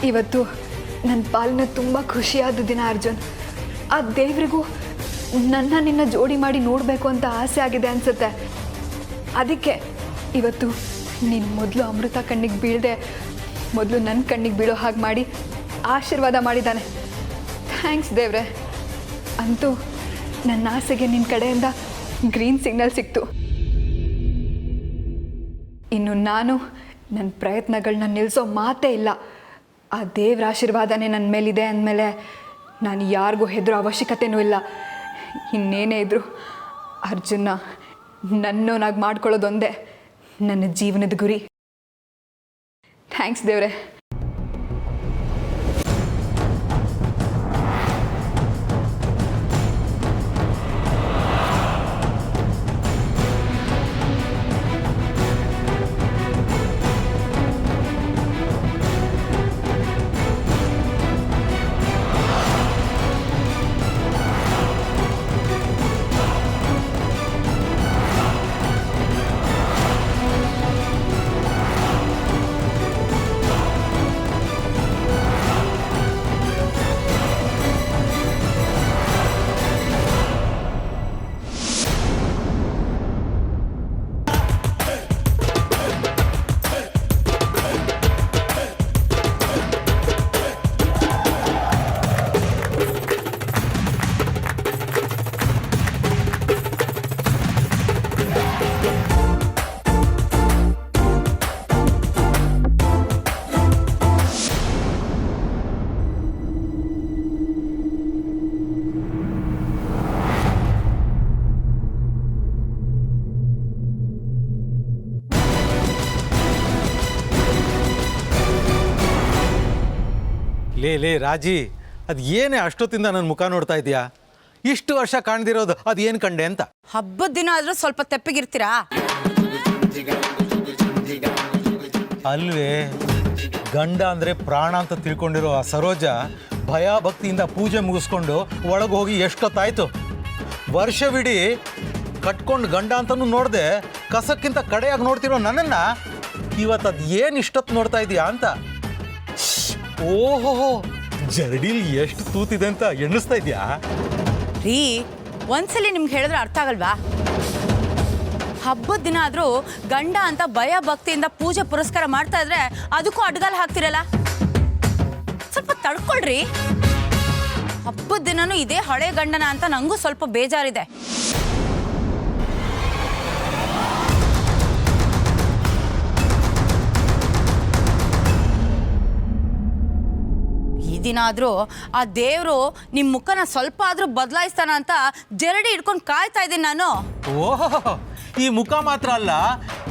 ಇವತ್ತು ನನ್ನ ಪಾಲಿನ ತುಂಬ ಖುಷಿಯಾದ ದಿನ ಅರ್ಜುನ್. ಆ ದೇವರಿಗೂ ನಿನ್ನ ಜೋಡಿ ಮಾಡಿ ನೋಡಬೇಕು ಅಂತ ಆಸೆ ಆಗಿದೆ ಅನಿಸುತ್ತೆ. ಅದಕ್ಕೆ ಇವತ್ತು ನೀನು ಮೊದಲು ಅಮೃತ ಕಣ್ಣಿಗೆ ಬೀಳದೆ ಮೊದಲು ನನ್ನ ಕಣ್ಣಿಗೆ ಬೀಳೋ ಹಾಗೆ ಮಾಡಿ ಆಶೀರ್ವಾದ ಮಾಡಿದ್ದಾನೆ. ಥ್ಯಾಂಕ್ಸ್ ದೇವ್ರೆ. ಅಂತೂ ನನ್ನ ಆಸೆಗೆ ನಿನ್ನ ಕಡೆಯಿಂದ ಗ್ರೀನ್ ಸಿಗ್ನಲ್ ಸಿಕ್ತು. ಇನ್ನು ನಾನು ನನ್ನ ಪ್ರಯತ್ನಗಳನ್ನ ನಿಲ್ಲಿಸೋ ಮಾತೇ ಇಲ್ಲ. ಆ ದೇವ್ರ ಆಶೀರ್ವಾದನೇ ನನ್ನ ಮೇಲಿದೆ ಅಂದಮೇಲೆ ನಾನು ಯಾರಿಗೂ ಹೆದರೋ ಅವಶ್ಯಕತೆಯೂ ಇಲ್ಲ. ಇನ್ನೇನೇ ಇದ್ದರೂ ಅರ್ಜುನ ನನ್ನೋನಾಗಿ ಮಾಡ್ಕೊಳ್ಳೋದೊಂದೇ ನನ್ನ ಜೀವನದ ಗುರಿ. ಥ್ಯಾಂಕ್ಸ್ ದೇವ್ರೆ. ಲೇ ರಾಜಿ, ಅದು ಏನೇ ಅಷ್ಟೊತ್ತಿಂದ ನನ್ನ ಮುಖ ನೋಡ್ತಾ ಇದೆಯಾ? ಇಷ್ಟು ವರ್ಷ ಕಾಣ್ದಿರೋದು ಅದು ಏನು ಕಂಡೆ ಅಂತ? ಹಬ್ಬದ ದಿನ ಆದ್ರೂ ಸ್ವಲ್ಪ ತೆಪ್ಪಗಿರ್ತೀರಾ ಅಲ್ವೇ, ಗಂಡ ಅಂದರೆ ಪ್ರಾಣ ಅಂತ ತಿಳ್ಕೊಂಡಿರೋ ಆ ಸರೋಜ ಭಯ ಭಕ್ತಿಯಿಂದ ಪೂಜೆ ಮುಗಿಸ್ಕೊಂಡು ಒಳಗೆ ಹೋಗಿ ಎಷ್ಟೊತ್ತಾಯ್ತು. ವರ್ಷವಿಡೀ ಕಟ್ಕೊಂಡು ಗಂಡ ಅಂತನೂ ನೋಡಿದೆ, ಕಸಕ್ಕಿಂತ ಕಡೆಯಾಗಿ ನೋಡ್ತಿರೋ ನನ್ನನ್ನು ಇವತ್ತು ಅದು ಏನು ಇಷ್ಟೊತ್ತು ನೋಡ್ತಾ ಇದೆಯಾ ಅಂತ. ಓಹೋ, ಜರಡಿಲಿ ಎಷ್ಟು ತೂತಿದೆ ಅಂತ ಎಣ್ಣಿಸ್ತಾ ಇದೆಯಾ? ರೀ, ಒಂದ್ಸಲಿ ನಿಮ್ಗೆ ಹೇಳಿದ್ರೆ ಅರ್ಥ ಆಗಲ್ವಾ? ಹಬ್ಬದ ದಿನ ಆದ್ರೂ ಗಂಡ ಅಂತ ಭಯ ಭಕ್ತಿಯಿಂದ ಪೂಜೆ ಪುರಸ್ಕಾರ ಮಾಡ್ತಾ ಇದ್ರೆ ಅದಕ್ಕೂ ಅಡ್ಗಾಲ ಹಾಕ್ತಿರಲ್ಲ. ಸ್ವಲ್ಪ ತಡ್ಕೊಳ್ರಿ. ಹಬ್ಬದ ದಿನನೂ ಇದೇ ಹಳೆ ಗಂಡನ ಅಂತ ನಂಗೂ ಸ್ವಲ್ಪ ಬೇಜಾರಿದೆ. ಈ ದಿನ ಆದ್ರೂ ಆ ದೇವ್ರು ನಿಮ್ ಮುಖನ ಸ್ವಲ್ಪ ಆದ್ರೂ ಬದಲಾಯಿಸ್ತಾನ ಅಂತ ಜರಡಿ ಹಿಡ್ಕೊಂಡು ಕಾಯ್ತಾ ಇದ್ದೀನಿ ನಾನು. ಓಹೋ, ಈ ಮುಖ ಮಾತ್ರ ಅಲ್ಲ,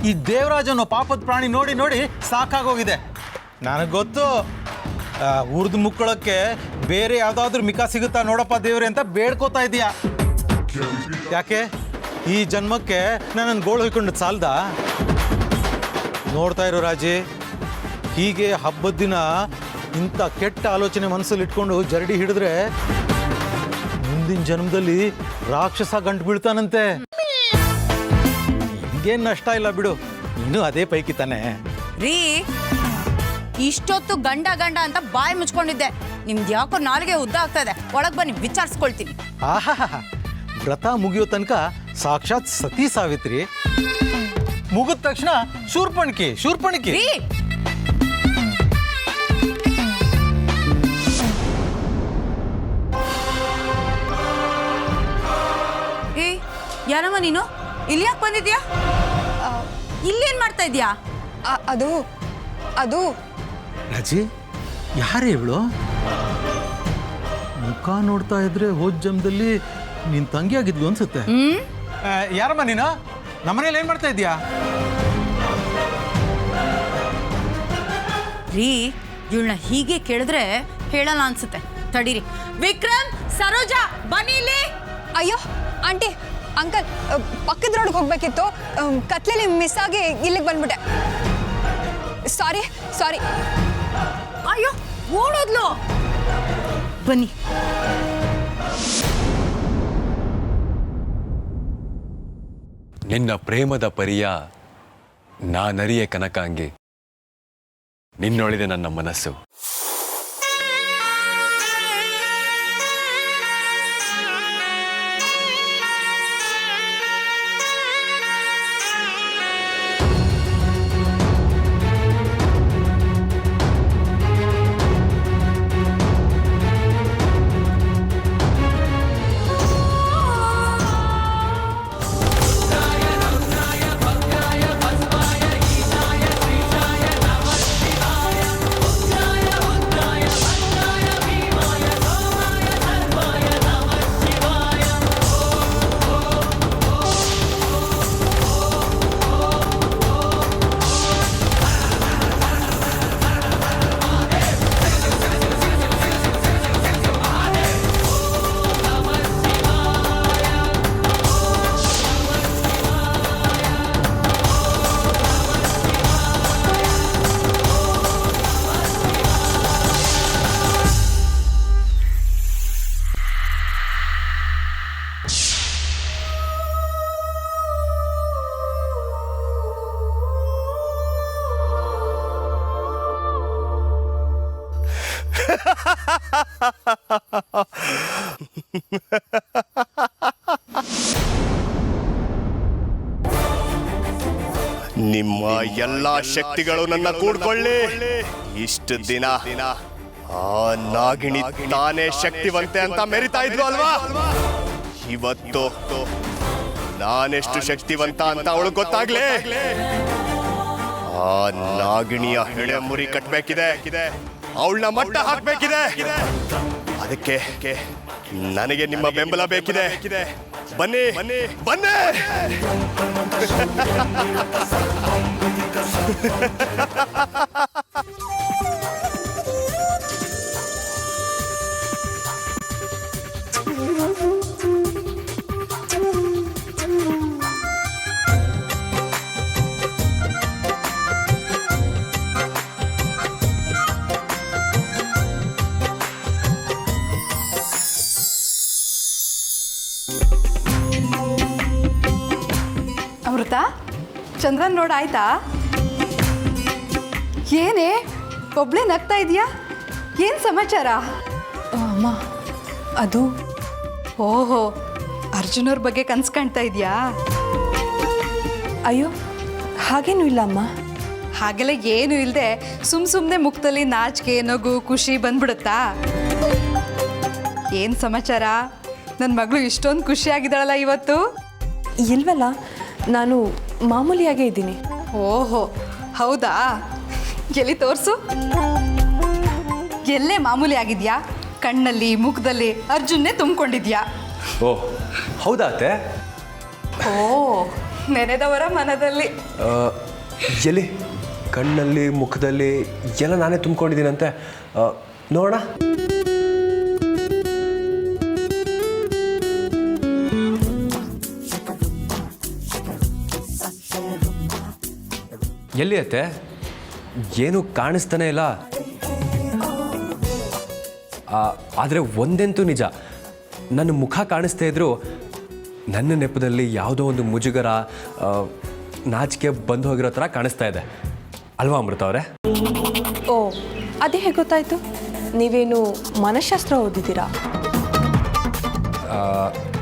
ಈ ದೇವರಾಜನೋ ಪಾಪದ ಪ್ರಾಣಿ ನೋಡಿ ನೋಡಿ ಸಾಕಾಗೋಗಿದೆ. ನನಗೆ ಗೊತ್ತು, ಉರ್ದು ಮುಕ್ಕಳಕ್ಕೆ ಬೇರೆ ಯಾವುದಾದ್ರೂ ಮಿಕ ಸಿಗುತ್ತಾ ನೋಡಪ್ಪ ದೇವ್ರೆ ಅಂತ ಬೇಡ್ಕೋತಾ ಇದೀಯಾ. ಯಾಕೆ ಈ ಜನ್ಮಕ್ಕೆ ನನ್ನನ್ನು ಗೋಳು ಹೊಯ್ಕೊಂಡು ಸಾಲ್ದ? ನೋಡ್ತಾ ಇರೋ ರಾಜಿ, ಹೀಗೆ ಹಬ್ಬದ ದಿನ ಇಂಥ ಕೆಟ್ಟ ಆಲೋಚನೆ ಮನಸ್ಸಲ್ಲಿ ಇಟ್ಕೊಂಡು ಜರಡಿ ಹಿಡಿದ್ರೆ ಮುಂದಿನ ಜನ್ಮದಲ್ಲಿ ರಾಕ್ಷಸ ಗಂಟು ಬೀಳ್ತಾನಂತೆ. ನಿಮ್ಗೇನು ನಷ್ಟ ಇಲ್ಲ ಬಿಡು, ನೀನು ಅದೇ ಪೈಕಿ ತಾನೆ. ರೀ, ಇಷ್ಟೊತ್ತು ಗಂಡ ಗಂಡ ಅಂತ ಬಾಯಿ ಮುಚ್ಕೊಂಡಿದ್ದೆ. ನಿಮ್ದು ಯಾಕೋ ನಾಲಿಗೆ ಉದ್ದ ಆಗ್ತಾ ಇದೆ. ಒಳಗೆ ಬನ್ನಿ, ವಿಚಾರಿಸ್ಕೊಳ್ತೀನಿ. ಆಹಾ, ವ್ರತ ಮುಗಿಯೋ ತನಕ ಸಾಕ್ಷಾತ್ ಸತಿ ಸಾವಿತ್ರಿ, ಮುಗಿದ ತಕ್ಷಣ ಶೂರ್ಪಣಿಕೆ. ರೀ, ಯಾರಮ್ಮ ನೀನು? ಇಲ್ಲಿ ಯಾಕೆ ಬಂದಿದ್ಯಾ? ಇಲ್ಲೇನ್ ಮಾಡ್ತಾ ಇದ್ಯಾ? ಅದು ಅದು ರಾಜಿ, ಯಾರೇ ಇವಳು? ಮುಖ ನೋಡ್ತಾ ಇದ್ರೆ ಹೋದ ಜನ್ಮದಲ್ಲಿ ನಿನ್ ತಂಗಿ ಆಗಿದ್ಲು ಅನ್ಸುತ್ತೆ. ಯಾರಮ್ಮ ನೀನು? ನಮ್ಮನೇಲಿ ಏನ್ ಮಾಡ್ತಾ ಇದೀಯಾ? ರೀ, ಇವಳನ್ನ ಹೀಗೆ ಕೇಳಿದ್ರೆ ಹೇಳಲ್ಲ ಅನ್ಸುತ್ತೆ. ತಡೀರಿ. ವಿಕ್ರಮ್, ಸರೋಜಾ, ಬನ್ನಿ ಇಲ್ಲಿ. ಅಯ್ಯೋ ಆಂಟಿ, ಅಂಕಲ್, ಪಕ್ಕದ ರೋಡ್ಗೆ ಹೋಗ್ಬೇಕಿತ್ತು. ಕತ್ಲೆಲಿ ಮಿಸ್ ಆಗಿ ಇಲ್ಲಿಗೆ ಬಂದ್ಬಿಟ್ಟೆ. ಸಾರಿ. ಅಯ್ಯೋ, ಓಡೋದ್ಲು. ಬನ್ನಿ. ನಿನ್ನ ಪ್ರೇಮದ ಪರಿಯ ನಾನರಿಯೆ ಕನಕಾಂಗಿ, ನಿನ್ನೊಳಿದೆ ನನ್ನ ಮನಸ್ಸು. ನಿಮ್ಮ ಎಲ್ಲ ಶಕ್ತಿಗಳು ನನ್ನ ಕೂಡ್ಕೊಳ್ಳಿ. ಇಷ್ಟು ದಿನ ಆ ನಾಗಿಣಿ ತಾನೇ ಶಕ್ತಿವಂತೆ ಅಂತ ಮೆರಿತಾ ಇದ್ಲು ಅಲ್ವಾ? ಇವತ್ತು ನಾನೆಷ್ಟು ಶಕ್ತಿವಂತ ಅಂತ ಅವಳು ಗೊತ್ತಾಗ್ಲೇ. ಆ ನಾಗಿಣಿಯ ಹೆಡೆ ಮುರಿ ಕಟ್ಟಬೇಕಿದೆ, ಅವಳನ್ನ ಮಟ್ಟ ಹಾಕ್ಬೇಕಿದೆ. ಅದಕ್ಕೆ ನನಗೆ ನಿಮ್ಮ ಬೆಂಬಲ ಬೇಕಿದೆ. ಬನ್ನಿ ಬನ್ನಿ ಬನ್ನಿ. ಅಮೃತ, ಚಂದ್ರನ್ ನೋಡಾಯ್ತಾ? ಏನೇ ಒಬ್ಳೇ ನಗ್ತಾ ಇದೆಯಾ? ಏನು ಸಮಾಚಾರ? ಅಮ್ಮ ಅದು ಓಹೋ, ಅರ್ಜುನವ್ರ ಬಗ್ಗೆ ಕನ್ಸು ಕಾಣ್ತಾ ಇದೆಯಾ? ಅಯ್ಯೋ ಹಾಗೇನೂ ಇಲ್ಲ ಅಮ್ಮ. ಹಾಗೆಲ್ಲ ಏನು ಇಲ್ಲದೆ ಸುಮ್ಮನೆ ಮುಖದಲ್ಲಿ ನಾಚಿಕೆ, ನಗು, ಖುಷಿ ಬಂದ್ಬಿಡುತ್ತಾ? ಏನು ಸಮಾಚಾರ? ನನ್ನ ಮಗಳು ಇಷ್ಟೊಂದು ಖುಷಿಯಾಗಿದ್ದಾಳಲ್ಲ ಇವತ್ತು. ಇಲ್ವಲ್ಲ, ನಾನು ಮಾಮೂಲಿಯಾಗೇ ಇದ್ದೀನಿ. ಓಹೋ ಹೌದಾ? ಎಲ್ಲಿ ತೋರಿಸು. ಎಲ್ಲೇ ಮಾಮೂಲಿ ಆಗಿದ್ಯಾ? ಕಣ್ಣಲ್ಲಿ ಮುಖದಲ್ಲಿ ಅರ್ಜುನ್ನೇ ತುಂಬಿಕೊಂಡಿದ್ಯಾ? ಓ ಹೌದಾ ಅತ್ತೆ? ಓ, ನೆನೆದವರ ಮನದಲ್ಲಿ. ಎಲ್ಲಿ ಕಣ್ಣಲ್ಲಿ ಮುಖದಲ್ಲಿ ಎಲ್ಲ ನಾನೇ ತುಂಬಿಕೊಂಡಿದ್ದೀನಂತೆ. ನೋಡೋಣ. ಎಲ್ಲಿ ಅತ್ತೆ? ಏನು ಕಾಣಿಸ್ತಾನೆ ಇಲ್ಲ. ಆದರೆ ಒಂದಂತೂ ನಿಜ, ನನ್ನ ಮುಖ ಕಾಣಿಸ್ತಾ ಇದ್ರು ನನ್ನ ನೆಪದಲ್ಲಿ ಯಾವುದೋ ಒಂದು ಮುಜುಗರ, ನಾಚಿಕೆ ಬಂದು ಹೋಗಿರೋ ಥರ ಕಾಣಿಸ್ತಾ ಇದೆ ಅಲ್ವಾ ಅಮೃತ ಅವರೇ? ಓ ಅದೇ ಹೇಗೆ ಗೊತ್ತಾಯಿತು? ನೀವೇನು ಮನಃಶಾಸ್ತ್ರ ಓದಿದ್ದೀರಾ?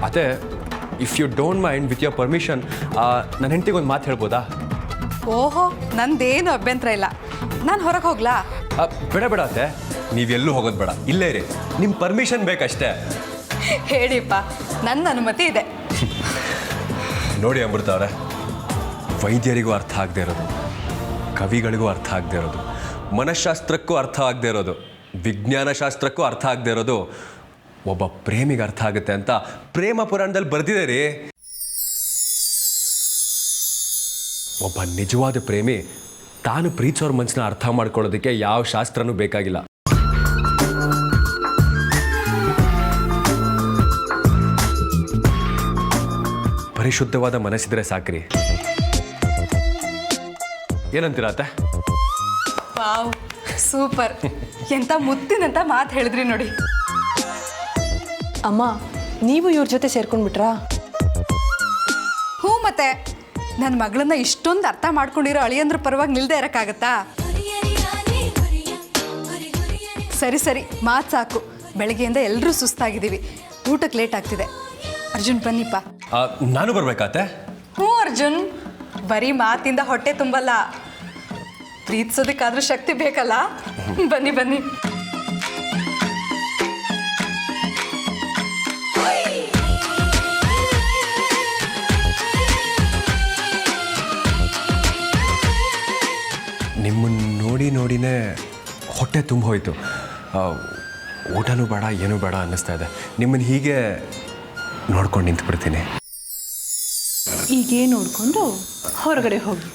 ಅದೇ, if you don't mind, with your permission, ನನ್ನ ಹೆಂಡತಿಗೆ ಒಂದು ಮಾತು ಹೇಳ್ಬೋದಾ? ಓಹೋ, ನಂದೇನು ಅಭ್ಯಂತರ ಇಲ್ಲ. ನಾನು ಹೊರಗೆ ಹೋಗ್ಲಾ? ಬೇಡ ಬೇಡ ಅತ್ತೆ, ನೀವೆಲ್ಲೂ ಹೋಗೋದು ಬೇಡ, ಇಲ್ಲೇ ಇರಿ. ನಿಮ್ಮ ಪರ್ಮಿಷನ್ ಬೇಕಷ್ಟೇ. ಹೇಳಿಪ್ಪ, ನನ್ನ ಅನುಮತಿ ಇದೆ. ನೋಡಿ ಅಮೃತ ಅವರೇ, ವೈದ್ಯರಿಗೂ ಅರ್ಥ ಆಗದೆ ಇರೋದು, ಕವಿಗಳಿಗೂ ಅರ್ಥ ಆಗದೆ ಇರೋದು, ಮನಃಶಾಸ್ತ್ರಕ್ಕೂ ಅರ್ಥ ಆಗದೆ ಇರೋದು, ವಿಜ್ಞಾನ ಶಾಸ್ತ್ರಕ್ಕೂ ಅರ್ಥ ಆಗದೆ ಇರೋದು ಒಬ್ಬ ಪ್ರೇಮಿಗೆ ಅರ್ಥ ಆಗುತ್ತೆ ಅಂತ ಪ್ರೇಮ ಪುರಾಣದಲ್ಲಿ ಬರೆದಿದೆ ರೀ. ಒಬ್ಬ ನಿಜವಾದ ಪ್ರೇಮಿ ತಾನು ಪ್ರೀತಿಸೋರ ಮನಸ್ಸನ್ನ ಅರ್ಥ ಮಾಡ್ಕೊಳ್ಳೋದಕ್ಕೆ ಯಾವ ಶಾಸ್ತ್ರನೂ ಬೇಕಾಗಿಲ್ಲ. ಪರಿಶುದ್ಧವಾದ ಮನಸ್ಸಿದ್ರೆ ಸಾಕ್ರಿ. ಏನಂತೀರ ಅತ್ತೆ? Wow, super. ಎಂತ ಮುತ್ತಿನಂತ ಮಾತು ಹೇಳಿದ್ರಿ ನೋಡಿ. ಅಮ್ಮ, ನೀವು ಇವ್ರ ಜೊತೆ ಸೇರ್ಕೊಂಡ್ಬಿಟ್ರಾ? ಹ್ಞೂ, ಮತ್ತೆ ನನ್ನ ಮಗಳನ್ನ ಇಷ್ಟೊಂದು ಅರ್ಥ ಮಾಡ್ಕೊಂಡಿರೋ ಅಳಿಯಂದ್ರ ಪರವಾಗಿ ನಿಲ್ದೇ ಇರೋಕ್ಕಾಗತ್ತಾ? ಸರಿ ಸರಿ, ಮಾತು ಸಾಕು. ಬೆಳಗ್ಗೆಯಿಂದ ಎಲ್ಲರೂ ಸುಸ್ತಾಗಿದ್ದೀವಿ, ಊಟಕ್ಕೆ ಲೇಟ್ ಆಗ್ತಿದೆ. ಅರ್ಜುನ್ ಬನ್ನಿಪ್ಪ. ನಾನು ಬರ್ಬೇಕಾತೆ? ಹ್ಞೂ ಅರ್ಜುನ್, ಬರೀ ಮಾತಿಂದ ಹೊಟ್ಟೆ ತುಂಬಲ್ಲ, ಪ್ರೀತಿಸೋದಕ್ಕಾದ್ರೂ ಶಕ್ತಿ ಬೇಕಲ್ಲ. ಬನ್ನಿ ಬನ್ನಿ. ನಿಮ್ಮನ್ನು ನೋಡಿ ನೋಡಿನೇ ಹೊಟ್ಟೆ ತುಂಬ ಹೋಯಿತು. ಊಟನೂ ಬೇಡ, ಏನೂ ಬೇಡ ಅನ್ನಿಸ್ತಾ ಇದೆ. ನಿಮ್ಮನ್ನು ಹೀಗೆ ನೋಡ್ಕೊಂಡು ನಿಂತ್ಬಿಡ್ತೀನಿ. ಈಗೇ ನೋಡಿಕೊಂಡು ಹೊರಗಡೆ ಹೋಗಿ.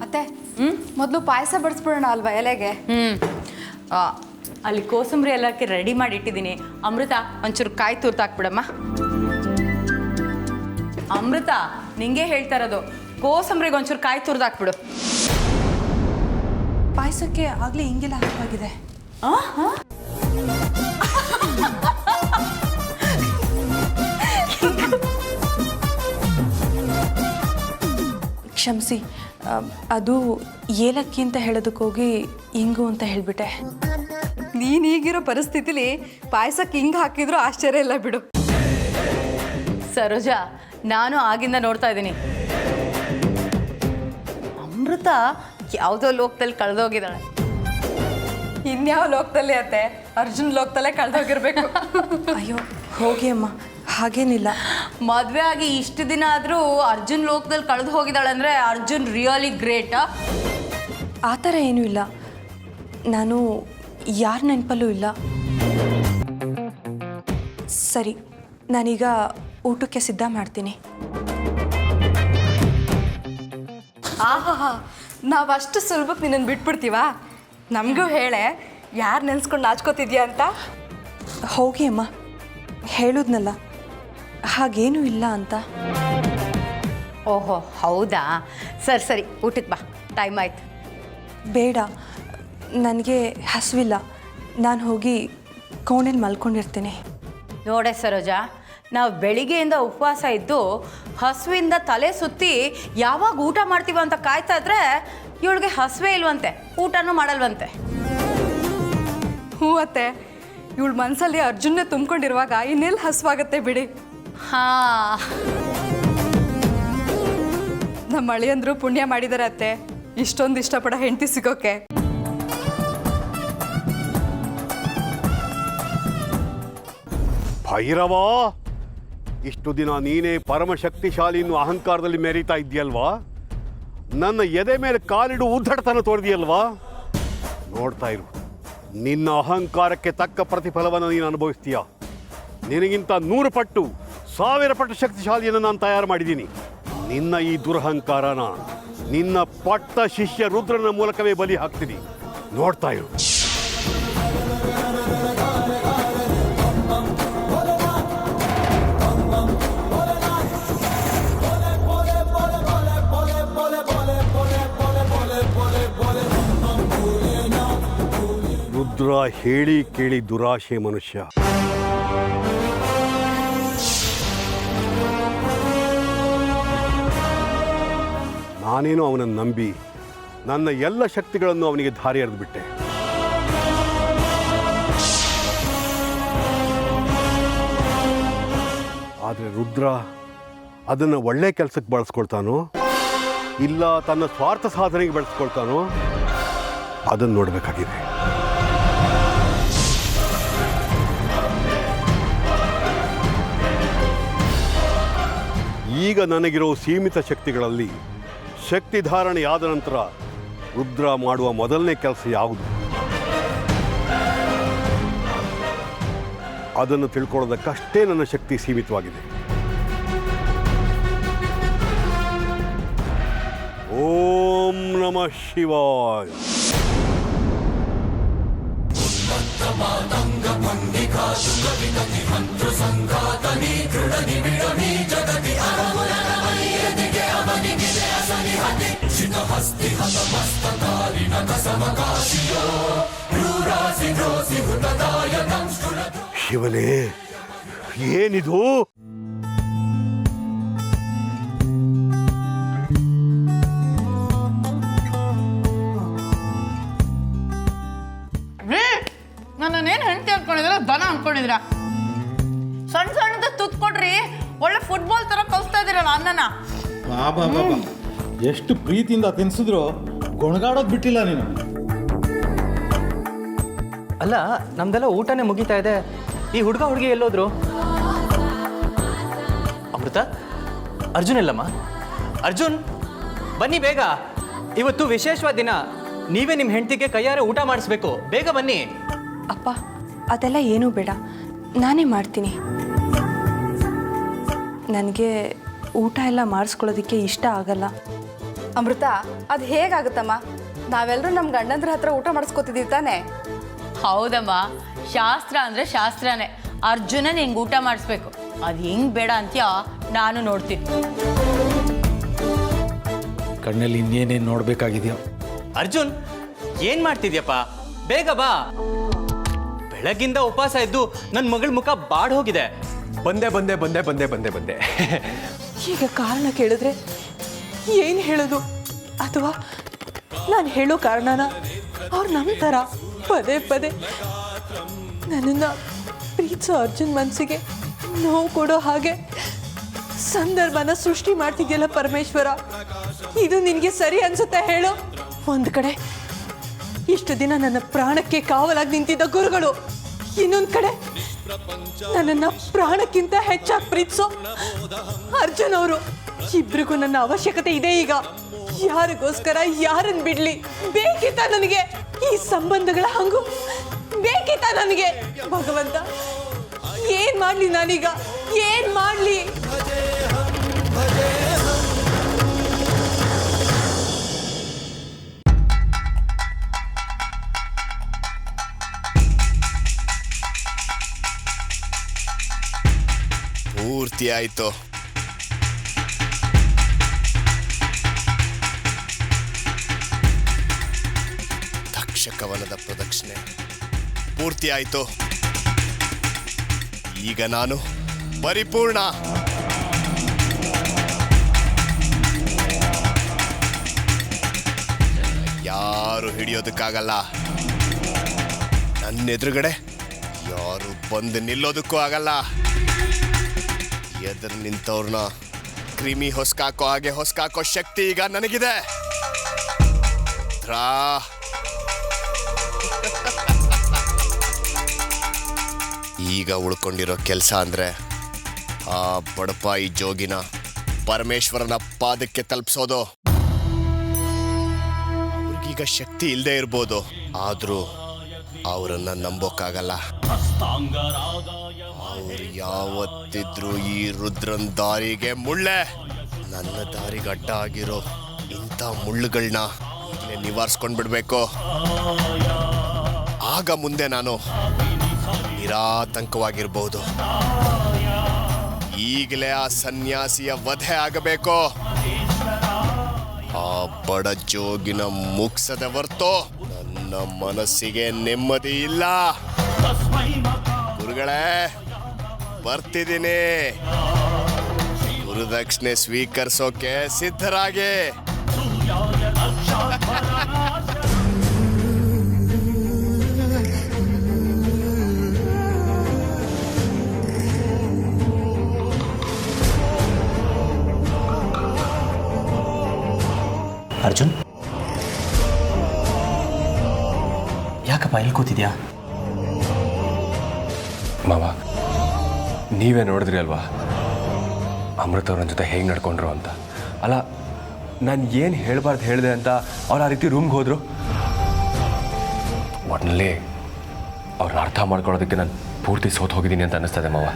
ಅತ್ತೆ, ಮೊದಲು ಪಾಯಸ ಬಡಿಸ್ಬಿಡೋಣ ಅಲ್ವಾ ಎಲೆಗೆ? ಅಲ್ಲಿ ಕೋಸಂಬರಿ ಎಲ್ಲಕ್ಕೆ ರೆಡಿ ಮಾಡಿ ಇಟ್ಟಿದ್ದೀನಿ. ಅಮೃತ, ಒಂಚೂರು ಕಾಯಿ ತುರ್ತಾಕ್ಬಿಡಮ್ಮ. ಅಮೃತ, ನಿಂಗೆ ಹೇಳ್ತಾ ಇರೋದು, ಕೋಸಂಬರಿಗೆ ಒಂಚೂರು ಕಾಯಿ ತುರ್ದಾಕ್ಬಿಡು. ಪಾಯಸಕ್ಕೆ ಆಗಲೇ ಹಿಂಗೆಲ್ಲ ಹಾಕಲಾಗಿದೆ. ಕ್ಷಮಿಸಿ, ಅದು ಏಲಕ್ಕಿ ಅಂತ ಹೇಳೋದಕ್ಕೋಗಿ ಹಿಂಗು ಅಂತ ಹೇಳಿಬಿಟ್ಟೆ. ನೀನು ಈಗಿರೋ ಪರಿಸ್ಥಿತಿಲಿ ಪಾಯಸಕ್ಕೆ ಹಿಂಗೆ ಹಾಕಿದ್ರು ಆಶ್ಚರ್ಯ ಇಲ್ಲ ಬಿಡು. ಸರೋಜಾ, ನಾನು ಆಗಿಂದ ನೋಡ್ತಾ ಇದ್ದೀನಿ, ಅಮೃತ ಯಾವುದೋ ಲೋಕದಲ್ಲಿ ಕಳೆದೋಗಿದ್ದಾಳೆ. ಇನ್ಯಾವ ಲೋಕದಲ್ಲಿ ಅತ್ತೆ, ಅರ್ಜುನ್ ಲೋಕದಲ್ಲೇ ಕಳೆದೋಗಿರ್ಬೇಕು. ಅಯ್ಯೋ ಹೋಗಿ ಅಮ್ಮ, ಹಾಗೇನಿಲ್ಲ. ಮದುವೆ ಆಗಿ ಇಷ್ಟು ದಿನ ಆದರೂ ಅರ್ಜುನ್ ಲೋಕದಲ್ಲಿ ಕಳೆದು ಹೋಗಿದ್ದಾಳೆ ಅಂದರೆ ಅರ್ಜುನ್ ರಿಯಲಿ ಗ್ರೇಟಾ? ಆ ಥರ ಏನೂ ಇಲ್ಲ. ನಾನು ಯಾರ ನೆನಪಲ್ಲೂ ಇಲ್ಲ. ಸರಿ, ನಾನೀಗ ಊಟಕ್ಕೆ ಸಿದ್ಧ ಮಾಡ್ತೀನಿ. ಆಹಾ, ನಾವಷ್ಟು ಸುಲಭಕ್ಕೆ ನಿನ್ನನ್ನು ಬಿಟ್ಬಿಡ್ತೀವಾ? ನಮಗೂ ಹೇಳೆ, ಯಾರು ನೆನೆಸ್ಕೊಂಡು ನಾಚ್ಕೋತಿದ್ಯಾ ಅಂತ. ಹೋಗಿ ಅಮ್ಮ, ಹೇಳೋದ್ನಲ್ಲ, ಹಾಗೇನೂ ಇಲ್ಲ ಅಂತ. ಓಹೋ ಹೌದಾ, ಸರಿ ಸರಿ, ಊಟಕ್ಕೆ ಬಾ, ಟೈಮ್ ಆಯ್ತು. ಬೇಡ, ನನಗೆ ಹಸಿವಿಲ್ಲ. ನಾನು ಹೋಗಿ ಕೋಣೆಲಿ ಮಲ್ಕೊಂಡಿರ್ತೀನಿ. ನೋಡೆ ಸರೋಜಾ, ನಾವು ಬೆಳಿಗ್ಗೆಯಿಂದ ಉಪವಾಸ ಇದ್ದು ಹಸುವಿಂದ ತಲೆ ಸುತ್ತಿ ಯಾವಾಗ ಊಟ ಮಾಡ್ತೀವ ಅಂತ ಕಾಯ್ತಾ ಇದ್ರೆ ಇವಳಿಗೆ ಹಸುವೇ ಇಲ್ವಂತೆ, ಊಟನೂ ಮಾಡಲ್ವಂತೆ. ಹ್ಞೂ ಅತ್ತೆ, ಇವಳು ಮನಸ್ಸಲ್ಲಿ ಅರ್ಜುನ್ನೇ ತುಂಬ್ಕೊಂಡಿರುವಾಗ ಇನ್ನೆಲ್ಲಿ ಹಸುವಾಗತ್ತೆ ಬಿಡಿ. ಹಾಂ, ನಮ್ಮ ಅಳಿಯಂದ್ರು ಪುಣ್ಯ ಮಾಡಿದಾರೆ ಅತ್ತೆ, ಇಷ್ಟೊಂದು ಇಷ್ಟಪಡೋ ಹೆಂಡತಿ ಸಿಗೋಕೆ. ಭೈರವ, ಇಷ್ಟು ದಿನ ನೀನೇ ಪರಮಶಕ್ತಿಶಾಲಿ ಇನ್ನು ಅಹಂಕಾರದಲ್ಲಿ ಮೆರೀತಾ ಇದ್ದೀಯಲ್ವಾ? ನನ್ನ ಎದೆ ಮೇಲೆ ಕಾಲಿಡು ಉದ್ದಟತನ ತೋರಿದೆಯಲ್ವಾ? ನೋಡ್ತಾ ಇರು, ನಿನ್ನ ಅಹಂಕಾರಕ್ಕೆ ತಕ್ಕ ಪ್ರತಿಫಲವನ್ನು ನೀನು ಅನುಭವಿಸ್ತೀಯ. ನಿನಗಿಂತ 100 ಪಟ್ಟು 1000 ಪಟ್ಟು ಶಕ್ತಿಶಾಲಿಯನ್ನು ನಾನು ತಯಾರು ಮಾಡಿದ್ದೀನಿ. ನಿನ್ನ ಈ ದುರಹಂಕಾರನ ನಿನ್ನ ಪಟ್ಟ ಶಿಷ್ಯ ರುದ್ರನ ಮೂಲಕವೇ ಬಲಿ ಹಾಕ್ತೀನಿ. ನೋಡ್ತಾ ಇರು. ರುದ್ರ ಹೇಳಿ ಕೇಳಿ ದುರಾಶೆ ಮನುಷ್ಯ. ನಾನೇನು ಅವನನ್ನು ನಂಬಿ ನನ್ನ ಎಲ್ಲ ಶಕ್ತಿಗಳನ್ನು ಅವನಿಗೆ ಧಾರೆ ಎರೆದುಬಿಟ್ಟೆ. ಆದರೆ ರುದ್ರ ಅದನ್ನು ಒಳ್ಳೆ ಕೆಲಸಕ್ಕೆ ಬಳಸ್ಕೊಳ್ತಾನೋ ಇಲ್ಲ ತನ್ನ ಸ್ವಾರ್ಥ ಸಾಧನೆಗೆ ಬಳಸ್ಕೊಳ್ತಾನೋ ಅದನ್ನು ನೋಡಬೇಕಾಗಿದೆ. ಈಗ ನನಗಿರೋ ಸೀಮಿತ ಶಕ್ತಿಗಳಲ್ಲಿ ಶಕ್ತಿ ಧಾರಣೆಯಾದ ನಂತರ ರುದ್ರ ಮಾಡುವ ಮೊದಲನೇ ಕೆಲಸ ಯಾವುದು ಅದನ್ನು ತಿಳ್ಕೊಳ್ಳೋದಕ್ಕಷ್ಟೇ ನನ್ನ ಶಕ್ತಿ ಸೀಮಿತವಾಗಿದೆ. ಓಂ ನಮಃ ಶಿವಾಯ. ಶಿವನೇ, ಏನಿದು? ನನ್ನೇನು ಹೆಂಡತಿ ಅನ್ಕೊಂಡಿದ್ರ, ದನ ಅನ್ಕೊಂಡಿದ್ರ? ಸಣ್ಣ ಸಣ್ಣದ ತುತ್ಕೊಡ್ರಿ, ಒಳ್ಳೆ ಫುಟ್ಬಾಲ್ ತರ ಕಲಿಸ್ತಾ ಇದೀರಲ್ಲ ಅನ್ನನ. ಬಾಬಾ ಬಾಬಾ, ಎಷ್ಟು ಪ್ರೀತಿಯಿಂದ ತಿನ್ಸಿದ್ರು ಗೊಣಗಾಡೋದು ಬಿಟ್ಟಿಲ್ಲ ನೀನು. ಅಲ್ಲ, ನಮ್ದೆಲ್ಲ ಊಟನೇ ಮುಗಿತಾ ಇದೆ, ಈ ಹುಡುಗಿ ಎಲ್ಲೋದ್ರು? ಅಮೃತ, ಅರ್ಜುನ್ ಎಲ್ಲಮ್ಮ? ಅರ್ಜುನ್ ಬನ್ನಿ ಬೇಗ, ಇವತ್ತು ವಿಶೇಷವಾದ ದಿನ. ನೀವೇ ನಿಮ್ಮ ಹೆಂಡತಿಗೆ ಕೈಯಾರೆ ಊಟ ಮಾಡಿಸ್ಬೇಕು, ಬೇಗ ಬನ್ನಿ. ಅಪ್ಪ, ಅದೆಲ್ಲ ಏನೂ ಬೇಡ, ನಾನೇ ಮಾಡ್ತೀನಿ. ನನಗೆ ಊಟ ಎಲ್ಲ ಮಾಡಿಸ್ಕೊಳ್ಳೋದಕ್ಕೆ ಇಷ್ಟ ಆಗಲ್ಲ. ಅಮೃತ, ಅದು ಹೇಗಾಗುತ್ತಮ್ಮ? ನಾವೆಲ್ಲರೂ ನಮ್ಮ ಗಂಡಂದ್ರ ಹತ್ರ ಊಟ ಮಾಡಿಸ್ಕೊತಿದ್ದೀವಿ ತಾನೇ? ಹೌದಮ್ಮ, ಶಾಸ್ತ್ರ ಅಂದ್ರೆ ಶಾಸ್ತ್ರನೇ. ಅರ್ಜುನ ನಿಂಗೆ ಊಟ ಮಾಡಿಸ್ಬೇಕು, ಅದು ಹಿಂಗ್ ಬೇಡ ಅಂತ್ಯ ನಾನು ನೋಡ್ತೀನಿ. ಕಣ್ಣಲ್ಲಿ ಇನ್ನೇನೇನು ನೋಡ್ಬೇಕಾಗಿದೆಯೋ. ಅರ್ಜುನ್ ಏನ್ ಮಾಡ್ತಿದ್ಯಪ್ಪ? ಬೇಗ ಬಾ. ಬೆಳಗಿಂದ ಉಪವಾಸ ಇದ್ದು ನನ್ನ ಮಗಳ ಮುಖ ಬಾಡ್ ಹೋಗಿದೆ. ಬಂದೆ ಬಂದೆ ಬಂದೆ ಬಂದೆ ಬಂದೆ ಬಂದೆ ಈಗ ಕಾರಣ ಕೇಳಿದ್ರೆ ಏನು ಹೇಳೋದು? ಅಥವಾ ನಾನು ಹೇಳೋ ಕಾರಣನ ಅವ್ರು ನಂಬ್ತಾರ? ಪದೇ ಪದೇ ನನ್ನನ್ನು ಪ್ರೀತಿಸೋ ಅರ್ಜುನ್ ಮನಸ್ಸಿಗೆ ನೋವು ಕೊಡೋ ಹಾಗೆ ಸಂದರ್ಭನ ಸೃಷ್ಟಿ ಮಾಡ್ತಿದ್ಯಲ್ಲ ಪರಮೇಶ್ವರ, ಇದು ನಿನಗೆ ಸರಿ ಅನ್ಸುತ್ತಾ ಹೇಳು? ಒಂದು ಕಡೆ ಇಷ್ಟು ದಿನ ನನ್ನ ಪ್ರಾಣಕ್ಕೆ ಕಾವಲಾಗಿ ನಿಂತಿದ್ದ ಗುರುಗಳು, ಇನ್ನೊಂದು ಕಡೆ ನನ್ನನ್ನು ಪ್ರಾಣಕ್ಕಿಂತ ಹೆಚ್ಚಾಗಿ ಪ್ರೀತಿಸೋ ಅರ್ಜುನ್ ಅವರು. ಇಬ್ರಿಗೂ ನನ್ನ ಅವಶ್ಯಕತೆ ಇದೆ ಈಗ. ಯಾರಿಗೋಸ್ಕರ ಯಾರನ್ನು ಬಿಡ್ಲಿ? ಬೇಕಿತ್ತ ನನಗೆ ಈ ಸಂಬಂಧಗಳ ಹಂಗು? ಬೇಕಿತ್ತ ನನಗೆ? ಭಗವಂತ, ಏನ್ ಮಾಡ್ಲಿ ನಾನೀಗ? ಏನ್ ಮಾಡ್ಲಿ? ಪೂರ್ತಿ ಆಯ್ತು. ದಕ್ಷಕವನದ ಪ್ರದಕ್ಷಿಣೆ ಪೂರ್ತಿ ಆಯ್ತು. ಈಗ ನಾನು ಪರಿಪೂರ್ಣ. ಯಾರು ಹಿಡಿಯೋದಕ್ಕಾಗಲ್ಲ. ನನ್ನ ಎದುರುಗಡೆ ಯಾರು ಬಂದು ನಿಲ್ಲೋದಕ್ಕೂ ಆಗಲ್ಲ. ಎದುರು ನಿಂತವ್ರನ್ನ ಕ್ರಿಮಿ ಹೊಸ್ಕಾಕೋ ಹಾಗೆ ಹೊಸ್ಕಾಕೋ ಶಕ್ತಿ ಈಗ ನನಗಿದೆ. ಈಗ ಉಳ್ಕೊಂಡಿರೋ ಕೆಲಸ ಅಂದ್ರೆ ಆ ಬಡಪಾಯಿ ಜೋಗಿನ ಪರಮೇಶ್ವರನ ಪಾದಕ್ಕೆ ತಲುಪಿಸೋದು. ಅವ್ರಿಗೀಗ ಶಕ್ತಿ ಇಲ್ಲದೆ ಇರ್ಬೋದು, ಆದ್ರೂ ಅವರನ್ನ ನಂಬೋಕ್ಕಾಗಲ್ಲ. ಅವ್ರು ಯಾವತ್ತಿದ್ರು ಈ ರುದ್ರನ್ ದಾರಿಗೆ ಮುಳ್ಳೆ. ನನ್ನ ದಾರಿಗೆ ಅಡ್ಡ ಆಗಿರೋ ಇಂಥ ಮುಳ್ಳುಗಳನ್ನ ಈಗಲೇ ನಿವಾರಿಸ್ಕೊಂಡ್ಬಿಡ್ಬೇಕು. ಆಗ ಮುಂದೆ ನಾನು ನಿರಾತಂಕವಾಗಿರ್ಬಹುದು. ಈಗಲೇ ಆ ಸನ್ಯಾಸಿಯ ವಧೆ ಆಗಬೇಕು. ಆ ಬಡ ಜೋಗಿನ ಮುಗ್ಸದ ಹೊರ್ತು ನನ್ನ ಮನಸ್ಸಿಗೆ ನೆಮ್ಮದಿ ಇಲ್ಲ. ಗುರುಗಳೇ, ಬರ್ತಿದ್ದೀನಿ. ಗುರುದಕ್ಷಿಣೆ ಸ್ವೀಕರಿಸೋಕೆ ಸಿದ್ಧರಾಗಿ. ಅರ್ಜುನ್, ಯಾಕಪ್ಪ ಇಲ್ಲಿ ಕೂತಿದ್ಯಾ? ಮಾವ, ನೀವೇ ನೋಡಿದ್ರಿ ಅಲ್ವಾ ಅಮೃತ ಅವ್ರ ಜೊತೆ ಹೇಗೆ ನಡ್ಕೊಂಡ್ರು ಅಂತ. ಅಲ್ಲ, ನಾನು ಏನು ಹೇಳಬಾರ್ದು ಹೇಳಿದೆ ಅಂತ ಅವ್ರು ಆ ರೀತಿ ರೂಮ್ಗೆ ಹೋದರು. ಒಟ್ಟಿನಲ್ಲಿ ಅವ್ರನ್ನ ಅರ್ಥ ಮಾಡ್ಕೊಳ್ಳೋದಕ್ಕೆ ನಾನು ಪೂರ್ತಿ ಸೋತು ಹೋಗಿದ್ದೀನಿ ಅಂತ ಅನ್ನಿಸ್ತದೆ ಮಾವ.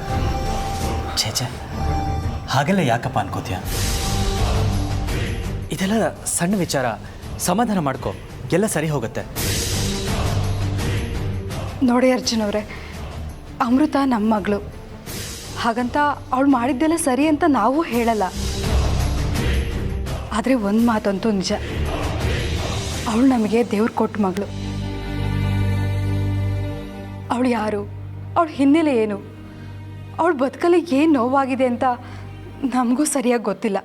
ಛೇ, ಹಾಗೆಲ್ಲ ಯಾಕಪ್ಪ ಅನ್ಕೋತೀಯ? ಇದೆಲ್ಲ ಸಣ್ಣ ವಿಚಾರ, ಸಮಾಧಾನ ಮಾಡ್ಕೊ, ಎಲ್ಲ ಸರಿ ಹೋಗುತ್ತೆ. ನೋಡಿ ಅರ್ಜುನ್ ಅವರೇ, ಅಮೃತ ನಮ್ಮ ಮಗಳು. ಹಾಗಂತ ಅವಳು ಮಾಡಿದ್ದೆಲ್ಲ ಸರಿ ಅಂತ ನಾವು ಹೇಳಲ್ಲ. ಆದರೆ ಒಂದು ಮಾತಂತೂ ನಿಜ, ಅವಳು ನಮಗೆ ದೇವ್ರು ಕೊಟ್ಟ ಮಗಳು. ಅವಳು ಯಾರು, ಅವಳ ಹಿನ್ನೆಲೆ ಏನು, ಅವಳ ಬದುಕಲ್ಲಿ ಏನು ನೋವಾಗಿದೆ ಅಂತ ನಮಗೂ ಸರಿಯಾಗಿ ಗೊತ್ತಿಲ್ಲ.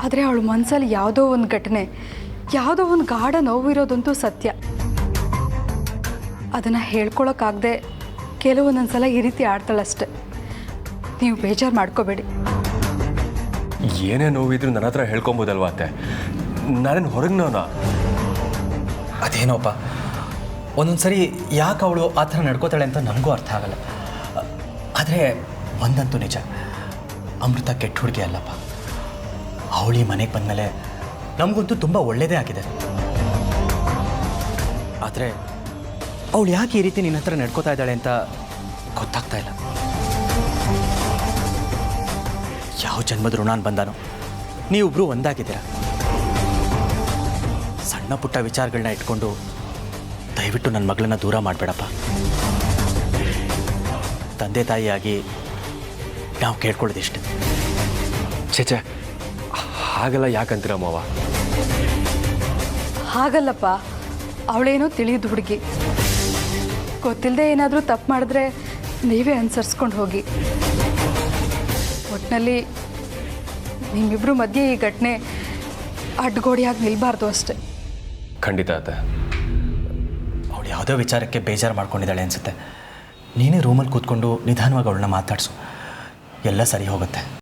ಆದರೆ ಅವಳ ಮನಸ್ಸಲ್ಲಿ ಯಾವುದೋ ಒಂದು ಘಟನೆ, ಯಾವುದೋ ಒಂದು ಗಾಢ ನೋವಿರೋದಂತೂ ಸತ್ಯ. ಅದನ್ನು ಹೇಳ್ಕೊಳಕ್ಕಾಗದೆ ಕೆಲವೊಂದೊಂದು ಸಲ ಈ ರೀತಿ ಆಡ್ತಾಳಷ್ಟೆ. ನೀವು ಬೇಜಾರು ಮಾಡ್ಕೋಬೇಡಿ. ಏನೇ ನೋವಿದ್ರು ನನ್ನ ಹತ್ರ ಹೇಳ್ಕೊಬೋದಲ್ವಾ ಅತ್ತೆ? ನಾನೇನು ಹೊರಗ್ನವನ? ಅದೇನೋಪ್ಪ, ಒಂದೊಂದು ಸರಿ ಯಾಕೆ ಅವಳು ಆ ಥರ ನಡ್ಕೋತಾಳೆ ಅಂತ ನಮಗೂ ಅರ್ಥ ಆಗಲ್ಲ. ಆದರೆ ಒಂದಂತೂ ನಿಜ, ಅಮೃತ ಕೆಟ್ಟ ಹುಡುಗಿ ಅಲ್ಲಪ್ಪ. ಅವಳಿ ಮನೆಗೆ ಬಂದಮೇಲೆ ನಮಗಂತೂ ತುಂಬ ಒಳ್ಳೆಯದೇ ಆಗಿದೆ. ಆದರೆ ಅವಳು ಯಾಕೆ ಈ ರೀತಿ ನಿನ್ನ ಹತ್ರ ನಡ್ಕೋತಾ ಇದ್ದಾಳೆ ಅಂತ ಗೊತ್ತಾಗ್ತಾ ಇಲ್ಲ. ಯಾವ ಜನ್ಮದ ಋಣಾನ್ ಬಂದಾನೋ ನೀವಿಬ್ರು ಒಂದಾಗಿದ್ದೀರ. ಸಣ್ಣ ಪುಟ್ಟ ವಿಚಾರಗಳನ್ನ ಇಟ್ಕೊಂಡು ದಯವಿಟ್ಟು ನನ್ನ ಮಗಳನ್ನ ದೂರ ಮಾಡಬೇಡಪ್ಪ. ತಂದೆ ತಾಯಿಯಾಗಿ ನಾವು ಕೇಳ್ಕೊಳ್ಳೋದಿಷ್ಟೆ. ಛೇ, ಹಾಗೆಲ್ಲ ಯಾಕಂತೀರ ಮಾವ? ಹಾಗಲ್ಲಪ್ಪ, ಅವಳೇನೋ ತಿಳಿಯೋದು ಹುಡುಗಿ. ಗೊತ್ತಿಲ್ಲದೆ ಏನಾದರೂ ತಪ್ಪು ಮಾಡಿದ್ರೆ ನೀವೇ ಅನುಸರಿಸ್ಕೊಂಡು ಹೋಗಿ. ಒಟ್ಟಿನಲ್ಲಿ ನಿಮ್ಮಿಬ್ಬರು ಮಧ್ಯೆ ಈ ಘಟನೆ ಅಡ್ಗೋಡಿಯಾಗಿ ನಿಲ್ಬಾರ್ದು ಅಷ್ಟೆ. ಖಂಡಿತ ಅತ್ತೆ. ಅವಳು ಯಾವುದೋ ವಿಚಾರಕ್ಕೆ ಬೇಜಾರು ಮಾಡ್ಕೊಂಡಿದ್ದಾಳೆ ಅನಿಸುತ್ತೆ. ನೀನೇ ರೂಮಲ್ಲಿ ಕೂತ್ಕೊಂಡು ನಿಧಾನವಾಗಿ ಅವಳನ್ನ ಮಾತಾಡಿಸು, ಎಲ್ಲ ಸರಿ ಹೋಗುತ್ತೆ.